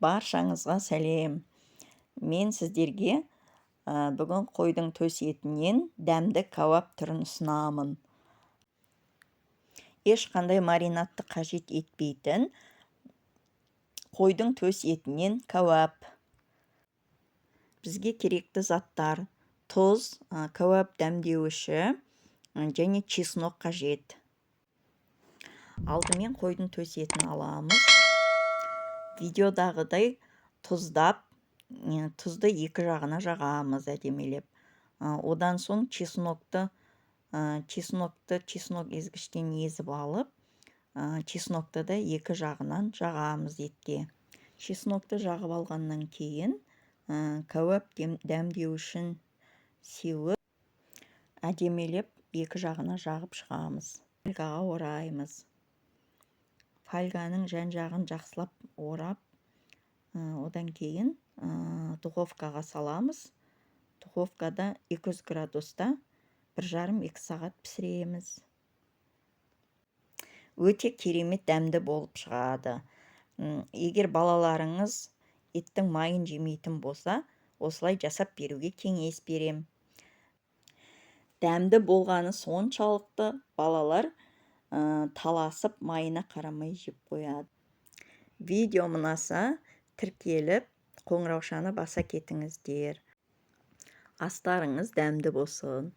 Баршаңызға сәлем. Мен сіздерге бүгін қойдың төс етінен дәмді кәуап түрін ұсынамын. Ешқандай маринадты қажет етпейтін қойдың төс етінен кәуап. Бізге керекті заттар: тұз, кәуап дәмдеуші және чеснок қажет. Алдымен қойдың төс етін аламыз. Видеодағыдай тұзды екі жағына жағамыз әдемелеп. Одан соң чеснок езгіштен езіп алып, чеснокты да екі жағынан жағамыз етке. Чеснокты жағып алғаннан кейін кәуап дәмдеушін сеуіп, әдемелеп екі жағына жағып шығамыз. Фольгаға ораймыз. Фольганың жан-жағын жақсылап орап, одан кейін духовкаға саламыз. Духовкада 200 градуста 1,5-2 сағат пісіреміз. Өте керемет дәмді болып шығады. Егер балаларыңыз еттің майын жемейтін болса, осылай жасап беруге кеңес берем. Дәмді болғаны соншалықты балалар таласып майына қарамай жеп қояды. Видео ұнаса тіркеліп, қоңыраушаны баса кетіңіздер. Астарыңыз дәмді болсын.